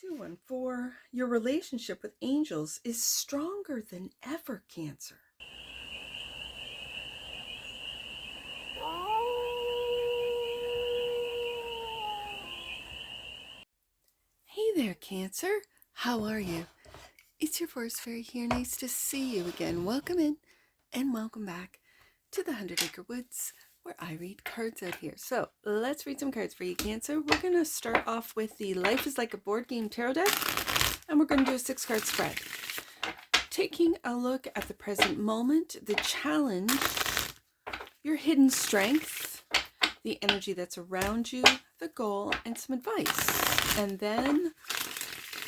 214. Your relationship with angels is stronger than ever, Cancer. Hey there, Cancer. How are you? It's your forest fairy here. Nice to see you again. Welcome in and welcome back to the 100 Acre Woods, where I read cards out here. So let's read some cards for you, Cancer. We're going to start off with the Life is Like a Board Game Tarot deck, and we're going to do a 6-card spread. Taking a look at the present moment, the challenge, your hidden strength, the energy that's around you, the goal, and some advice. And then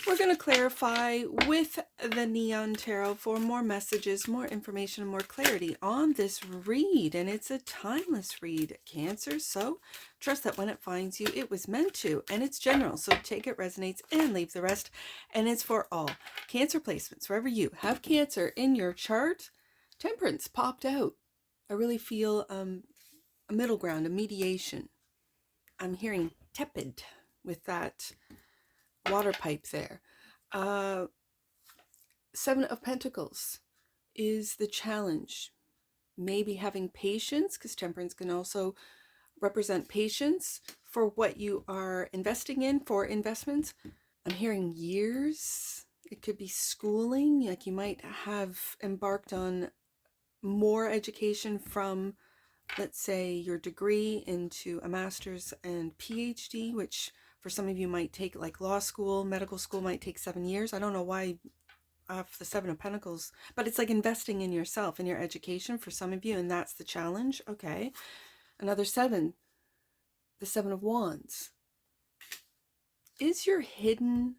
we're going to clarify with the Neon Tarot for more messages, more information, and more clarity on this read. And it's a timeless read, Cancer. So trust that when it finds you, it was meant to. And it's general. So take it, resonates, and leave the rest. And it's for all. Cancer placements, wherever you have Cancer in your chart, Temperance popped out. I really feel a middle ground, a mediation. I'm hearing tepid with that water pipe there. 7 of Pentacles is the challenge. Maybe having patience, because Temperance can also represent patience for what you are investing in, for investments. I'm hearing years. It could be schooling, like you might have embarked on more education from, let's say, your degree into a master's and PhD, which for some of you might take, like law school, medical school might take 7 years. I don't know why the 7 of Pentacles, but it's like investing in yourself, in your education for some of you, and that's the challenge. Okay. Another 7, the 7 of Wands. Is your hidden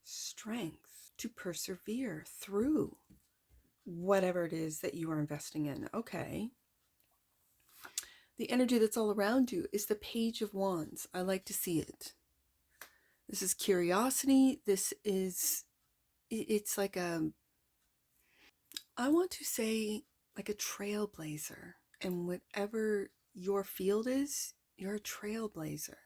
strength to persevere through whatever it is that you are investing in. Okay. The energy that's all around you is the Page of Wands. I like to see it. This is curiosity. This is, it's like a, I want to say like a trailblazer. And whatever your field is, you're a trailblazer.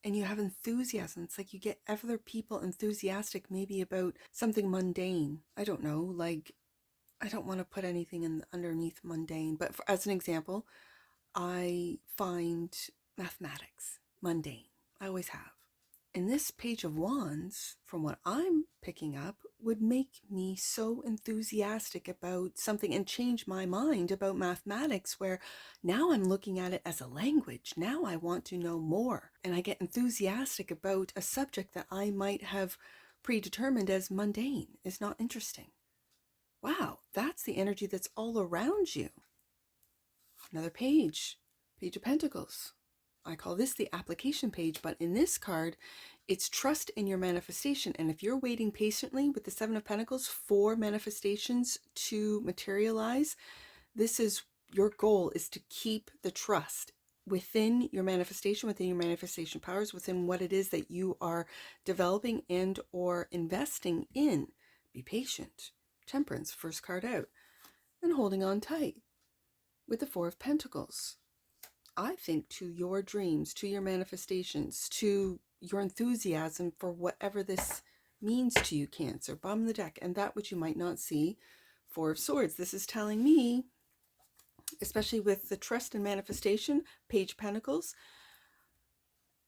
And you have enthusiasm. It's like you get other people enthusiastic maybe about something mundane. I don't know, like, I don't want to put anything in underneath mundane, but as an example, I find mathematics mundane. I always have. And this Page of Wands, from what I'm picking up, would make me so enthusiastic about something and change my mind about mathematics, where now I'm looking at it as a language. Now I want to know more. And I get enthusiastic about a subject that I might have predetermined as mundane, is not interesting. Wow, that's the energy that's all around you. Another page, Page of Pentacles. I call this the application page, but in this card, it's trust in your manifestation. And if you're waiting patiently with the 7 of Pentacles for manifestations to materialize, this is your goal, is to keep the trust within your manifestation, within your manifestation powers, within what it is that you are developing and or investing in. Be patient. Temperance, first card out. And holding on tight with the 4 of Pentacles. I think to your dreams, to your manifestations, to your enthusiasm for whatever this means to you, Cancer. Bottom of the deck. And that which you might not see, 4 of Swords. This is telling me, especially with the trust and manifestation, Page of Pentacles,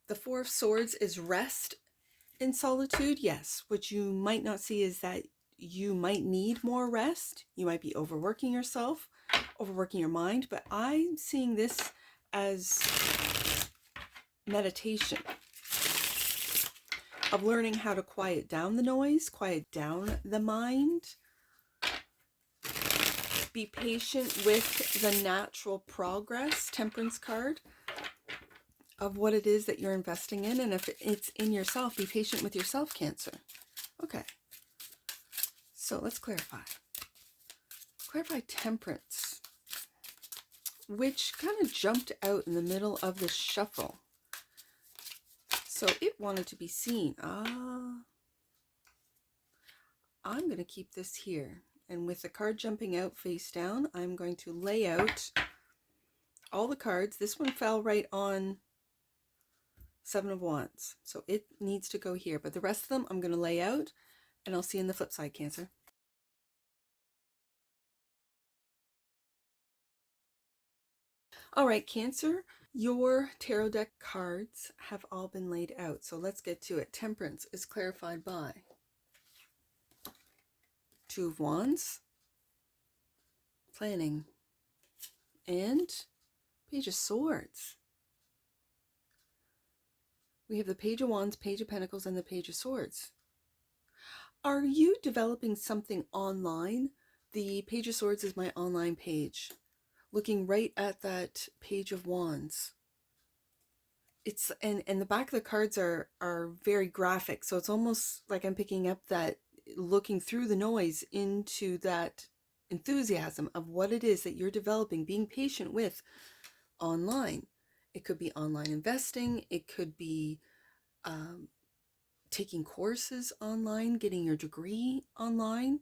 the 4 of Swords is rest in solitude. Yes, what you might not see is that you might need more rest. You might be overworking yourself, overworking your mind, but I'm seeing this as meditation, of learning how to quiet down the noise, quiet down the mind. Be patient with the natural progress, Temperance card, of what it is that you're investing in. And if it's in yourself, be patient with yourself, Cancer. Okay. So let's clarify. Clarify Temperance, which kind of jumped out in the middle of the shuffle. So it wanted to be seen. I'm going to keep this here. And with the card jumping out face down, I'm going to lay out all the cards. This one fell right on Seven of Wands. So it needs to go here, but the rest of them I'm going to lay out, and I'll see you in the flip side, Cancer. All right, Cancer, your tarot deck cards have all been laid out. So let's get to it. Temperance is clarified by Two of Wands, planning, and Page of Swords. We have the Page of Wands, Page of Pentacles, and the Page of Swords. Are you developing something online? The Page of Swords is my online page. Looking right at that Page of Wands. It's and the back of the cards are very graphic, so it's almost like I'm picking up that, looking through the noise into that enthusiasm of what it is that you're developing, being patient with online. It could be online investing, it could be taking courses online, getting your degree online,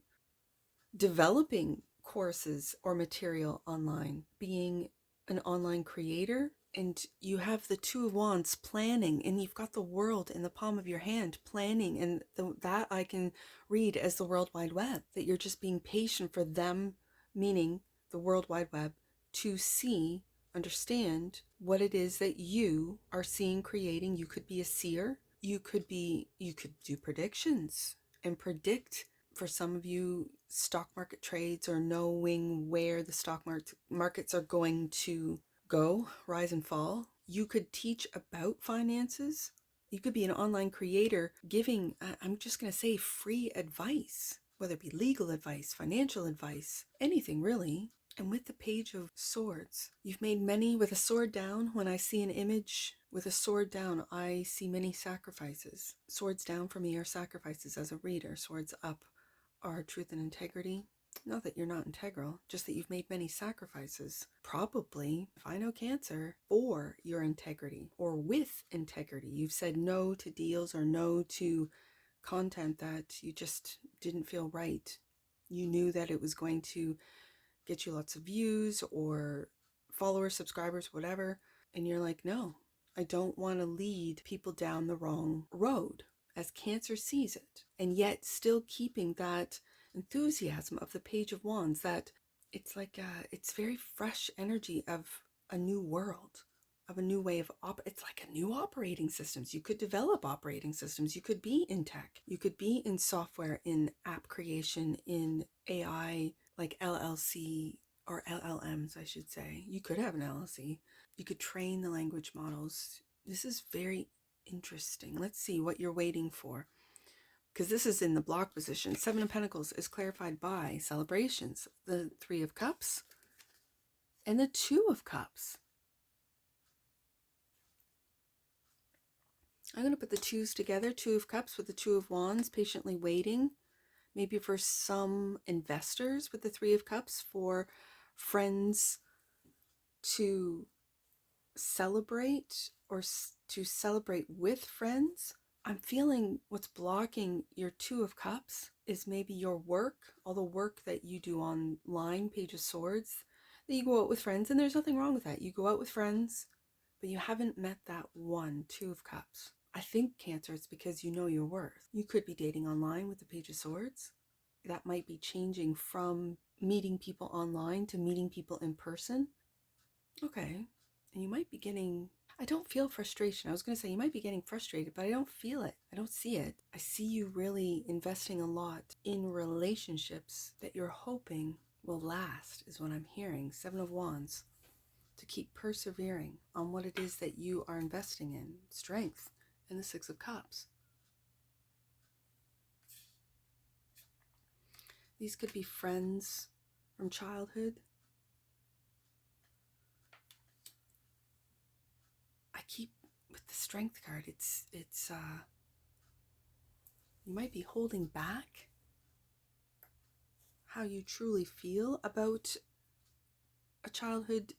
developing courses or material online, being an online creator. And you have the Two of Wands, planning, and you've got the world in the palm of your hand, planning, and that I can read as the World Wide Web, that you're just being patient for them, meaning the World Wide Web, to see, understand what it is that you are seeing, creating. You could be a seer, you could do predictions and predict. For some of you, stock market trades, or knowing where the stock markets are going to go, rise and fall. You could teach about finances. You could be an online creator giving, I'm just going to say, free advice, whether it be legal advice, financial advice, anything really. And with the Page of Swords, you've made many with a sword down. When I see an image with a sword down, I see many sacrifices. Swords down for me are sacrifices as a reader. Swords up are truth and integrity. Not that you're not integral, just that you've made many sacrifices. Probably, if I know Cancer, for your integrity or with integrity. You've said no to deals or no to content that you just didn't feel right. You knew that it was going to get you lots of views or followers, subscribers, whatever. And you're like, no, I don't want to lead people down the wrong road, as Cancer sees it. And yet still keeping that enthusiasm of the Page of Wands, that it's like it's very fresh energy of a new world, of a new way of it's like a new operating systems. You could develop operating systems. You could be in tech. You could be in software, in app creation, in AI, like LLC or LLMs, I should say. You could have an LLC. You could train the language models. This is very interesting. Let's see what you're waiting for, because this is in the block position. Seven of Pentacles is clarified by celebrations, the Three of Cups, and the Two of Cups. I'm going to put the twos together, Two of Cups with the Two of Wands, patiently waiting. Maybe for some investors with the Three of Cups, for friends to celebrate or to celebrate with friends. I'm feeling what's blocking your Two of Cups is maybe your work, all the work that you do online, Page of Swords, that you go out with friends, and there's nothing wrong with that. You go out with friends, but you haven't met that one, Two of Cups. I think, Cancer, it's because you know your worth. You could be dating online with the Page of Swords. That might be changing from meeting people online to meeting people in person. Okay. And you might be getting, I don't feel frustration. I was going to say you might be getting frustrated, but I don't feel it. I don't see it. I see you really investing a lot in relationships that you're hoping will last, is what I'm hearing. Seven of Wands. To keep persevering on what it is that you are investing in. Strength. And the Six of Cups. These could be friends from childhood. I keep, with the Strength card, it's you might be holding back how you truly feel about a childhood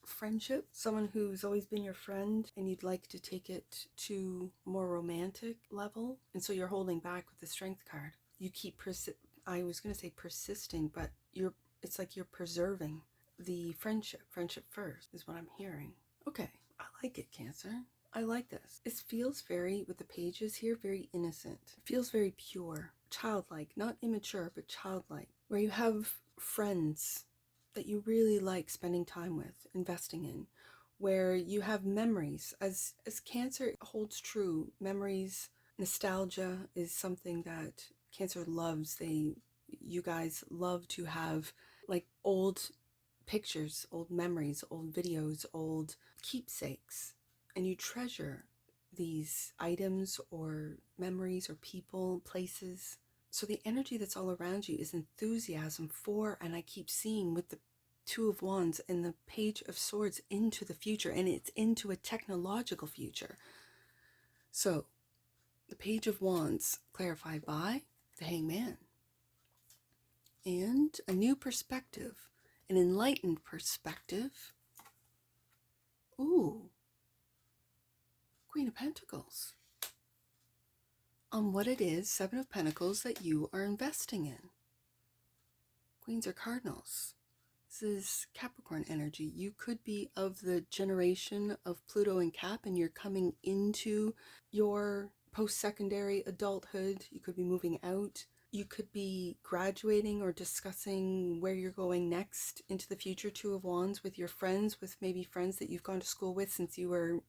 friendship, someone who's always been your friend, and you'd like to take it to a more romantic level, and so you're holding back with the Strength card. You keep I was going to say persisting, but it's like you're preserving the friendship first is what I'm hearing. Okay, I like it, Cancer. I like this. It feels very, with the pages here, very innocent. It feels very pure, childlike, not immature, but childlike, where you have friends that you really like spending time with, investing in, where you have memories. As Cancer holds true, memories, nostalgia is something that Cancer loves. You guys love to have like old pictures, old memories, old videos, old keepsakes, and you treasure these items or memories or people, places. So the energy that's all around you is enthusiasm for, and I keep seeing with the Two of Wands and the Page of Swords, into the future, and it's into a technological future. So the Page of Wands clarified by the Hangman, and a new perspective, an enlightened perspective. Ooh, Queen of Pentacles. On what it is, Seven of Pentacles, that you are investing in. Queens are cardinals. This is Capricorn energy. You could be of the generation of Pluto and Cap, and you're coming into your post-secondary adulthood. You could be moving out. You could be graduating or discussing where you're going next into the future. Two of Wands, with your friends, with maybe friends that you've gone to school with since you were,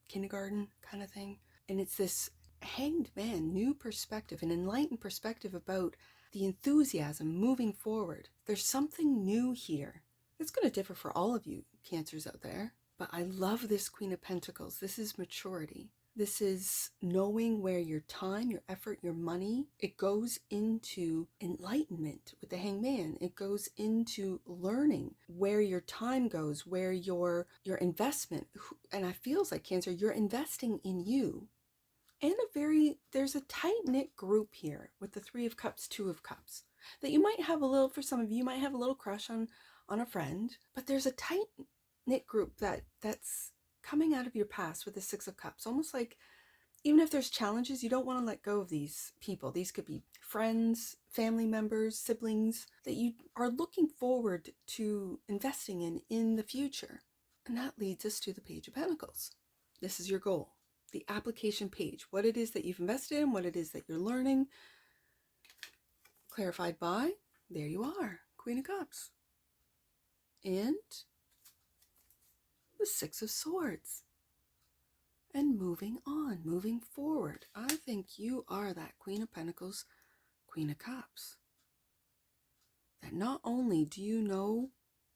kindergarten kind of thing. And it's this Hanged Man, new perspective, an enlightened perspective about the enthusiasm moving forward. There's something new here. It's going to differ for all of you Cancers out there, but I love this Queen of Pentacles. This is maturity. This is knowing where your time, your effort, your money, it goes into enlightenment with the Hangman. It goes into learning where your time goes, where your investment, and I feels like Cancer, you're investing in you. And there's a tight-knit group here with the Three of Cups, Two of Cups, that you might have a little, for some of you might have a little crush on a friend, but there's a tight-knit group that's coming out of your past with the Six of Cups. Almost like, even if there's challenges, you don't want to let go of these people. These could be friends, family members, siblings that you are looking forward to investing in the future. And that leads us to the Page of Pentacles. This is your goal. The application page, what it is that you've invested in, what it is that you're learning, clarified by, there you are, Queen of Cups. And the Six of Swords. And moving on, moving forward. I think you are that Queen of Pentacles, Queen of Cups. That not only do you know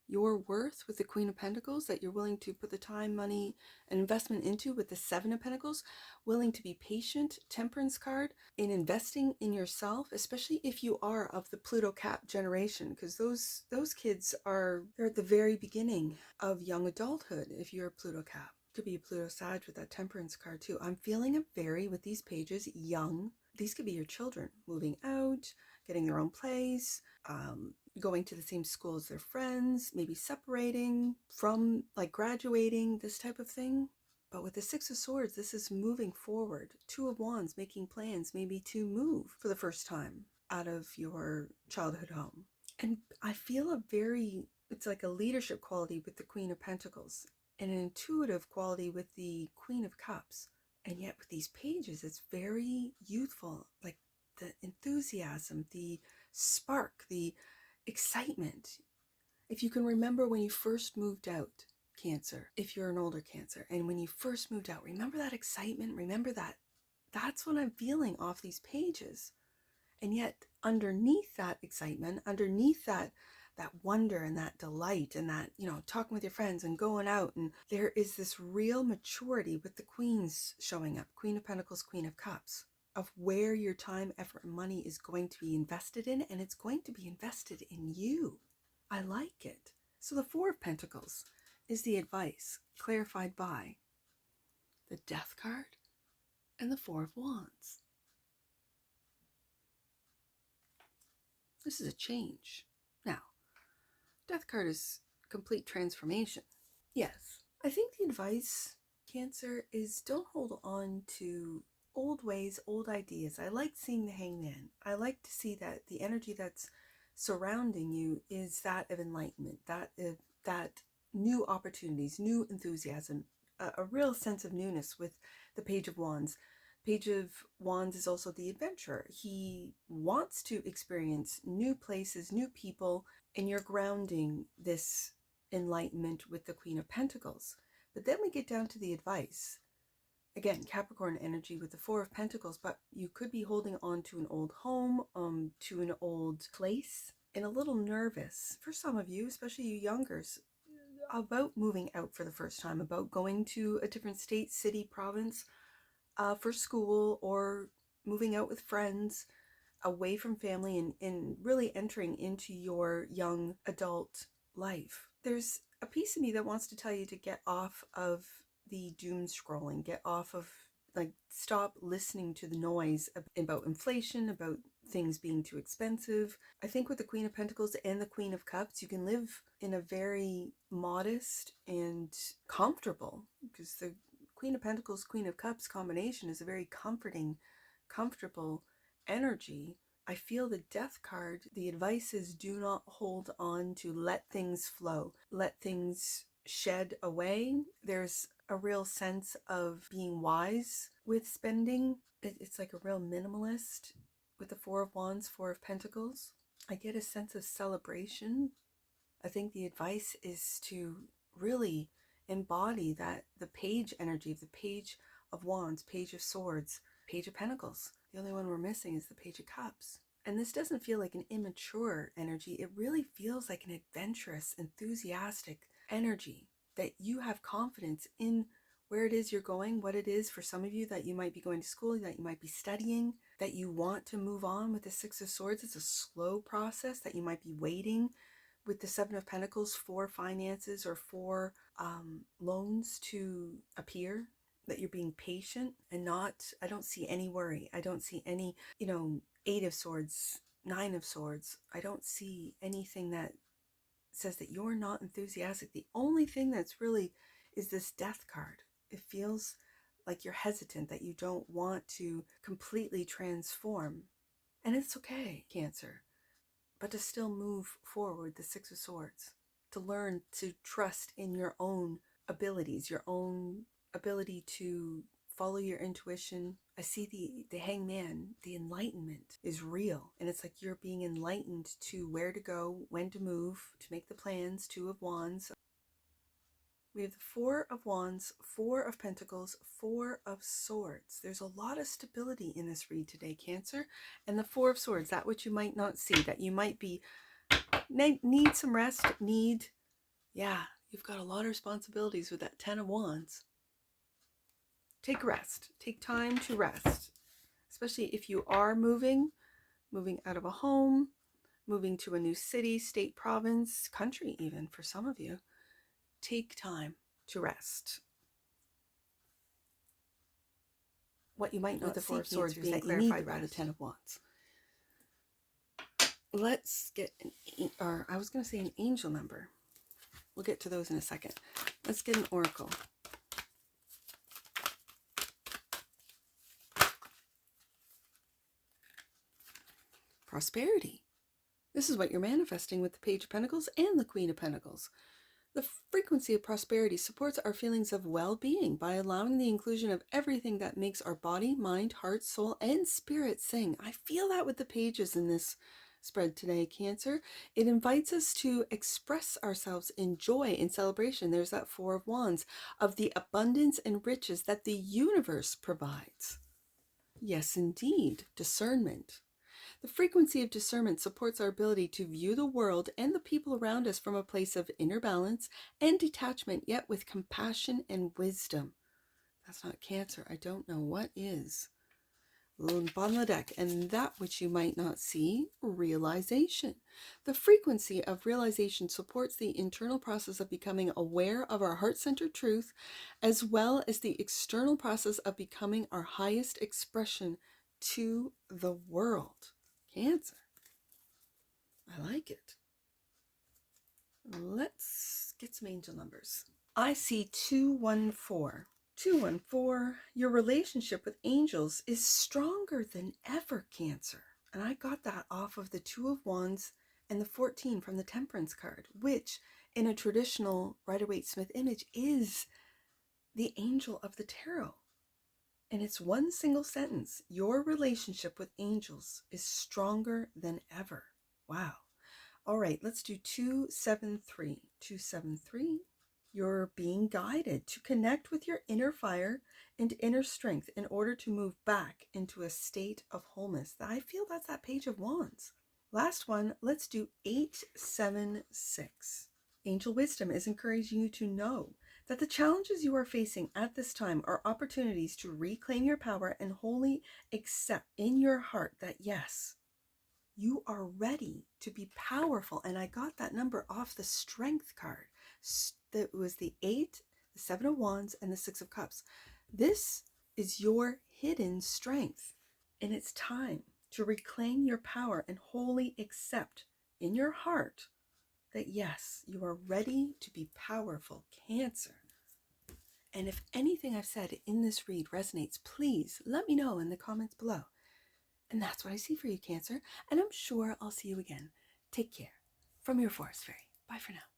your worth with the Queen of Pentacles, that you're willing to put the time, money, and investment into with the Seven of Pentacles, willing to be patient, Temperance card, in investing in yourself, especially if you are of the Pluto Cap generation, because those kids they're at the very beginning of young adulthood. If you're a Pluto Cap, could be a Pluto Sag with that Temperance card too. I'm feeling it very, with these pages, young. These could be your children moving out, getting their own place, going to the same school as their friends, maybe separating from, like, graduating, this type of thing. But with the Six of Swords, this is moving forward. Two of Wands, making plans maybe to move for the first time out of your childhood home. And I feel it's like a leadership quality with the Queen of Pentacles, and an intuitive quality with the Queen of Cups. And yet with these pages, it's very youthful, like the enthusiasm, the spark, the excitement. If you can remember when you first moved out, Cancer, if you're an older Cancer, and when you first moved out, remember that excitement, remember that. That's what I'm feeling off these pages. And yet underneath that excitement, underneath that wonder and that delight and that, talking with your friends and going out, and there is this real maturity with the queens showing up, Queen of Pentacles, Queen of Cups, of where your time, effort, and money is going to be invested in, and it's going to be invested in you. I like it. So the Four of Pentacles is the advice, clarified by the Death card and the Four of Wands. This is a change. Now, Death card is complete transformation. Yes, I think the advice, Cancer, is don't hold on to old ways, old ideas. I like seeing the Hangman. I like to see that the energy that's surrounding you is that of enlightenment, that new opportunities, new enthusiasm, a real sense of newness with the Page of Wands. Page of Wands is also the adventurer. He wants to experience new places, new people, and you're grounding this enlightenment with the Queen of Pentacles. But then we get down to the advice. Again, Capricorn energy with the Four of Pentacles, but you could be holding on to an old home, to an old place, and a little nervous for some of you, especially you youngers, about moving out for the first time, about going to a different state, city, province, for school, or moving out with friends, away from family, and really entering into your young adult life. There's a piece of me that wants to tell you to get off of the doom scrolling, get off of, like, stop listening to the noise about inflation, about things being too expensive. I think with the Queen of Pentacles and the Queen of Cups, you can live in a very modest and comfortable, because the Queen of Pentacles, Queen of Cups combination is a very comforting, comfortable energy. I feel the Death card, the advice is do not hold on to, let things flow, let things shed away. There's a real sense of being wise with spending. It's like a real minimalist with the Four of Wands, Four of Pentacles. I get a sense of celebration. I think the advice is to really embody that, the page energy, the Page of Wands, Page of Swords, Page of Pentacles. The only one we're missing is the Page of Cups. And this doesn't feel like an immature energy. It really feels like an adventurous, enthusiastic energy, that you have confidence in where it is you're going, what it is for some of you that you might be going to school, that you might be studying, that you want to move on with the Six of Swords. It's a slow process, that you might be waiting with the Seven of Pentacles for finances or for loans to appear, that you're being patient and not, I don't see any worry. I don't see any, Eight of Swords, Nine of Swords. I don't see anything that says that you're not enthusiastic. The only thing that's really is this Death card. It feels like you're hesitant, that you don't want to completely transform. And it's okay, Cancer, but to still move forward, the Six of Swords, to learn to trust in your own abilities, your own ability to follow your intuition. I see the Hangman, the enlightenment is real. And it's like you're being enlightened to where to go, when to move, to make the plans. Two of Wands. We have the Four of Wands, Four of Pentacles, Four of Swords. There's a lot of stability in this read today, Cancer. And the Four of Swords, that which you might not see, that you might be, need some rest, you've got a lot of responsibilities with that Ten of Wands. Take rest. Take time to rest. Especially if you are moving out of a home, moving to a new city, state, province, country even for some of you. Take time to rest. What you might not see, the Four of Swords being clarified by the Ten of Wands. Let's get I was going to say an angel number. We'll get to those in a second. Let's get an oracle. Prosperity. This is what you're manifesting with the Page of Pentacles and the Queen of Pentacles. The frequency of prosperity supports our feelings of well-being by allowing the inclusion of everything that makes our body, mind, heart, soul, and spirit sing. I feel that with the pages in this spread today, Cancer. It invites us to express ourselves in joy and celebration. There's that Four of Wands, of the abundance and riches that the universe provides. Yes, indeed. Discernment. The frequency of discernment supports our ability to view the world and the people around us from a place of inner balance and detachment, yet with compassion and wisdom. That's not Cancer. I don't know what is. Bottom of the deck. And that which you might not see, realization. The frequency of realization supports the internal process of becoming aware of our heart-centered truth, as well as the external process of becoming our highest expression to the world. Cancer. I like it. Let's get some angel numbers. I see 214. 214. Your relationship with angels is stronger than ever, Cancer. And I got that off of the Two of Wands and the 14 from the Temperance card, which in a traditional Rider-Waite-Smith image is the angel of the tarot. And it's one single sentence. Your relationship with angels is stronger than ever. Wow. All right, let's do 273. 273. You're being guided to connect with your inner fire and inner strength in order to move back into a state of wholeness. I feel that's that Page of Wands. Last one, let's do 876. Angel Wisdom is encouraging you to know that the challenges you are facing at this time are opportunities to reclaim your power and wholly accept in your heart that yes, you are ready to be powerful. And I got that number off the Strength card. That was the 8, the 7 of Wands, and the 6 of Cups. This is your hidden strength. And it's time to reclaim your power and wholly accept in your heart that yes, you are ready to be powerful, Cancer. And if anything I've said in this read resonates, please let me know in the comments below. And that's what I see for you, Cancer. And I'm sure I'll see you again. Take care. From your Forest Fairy. Bye for now.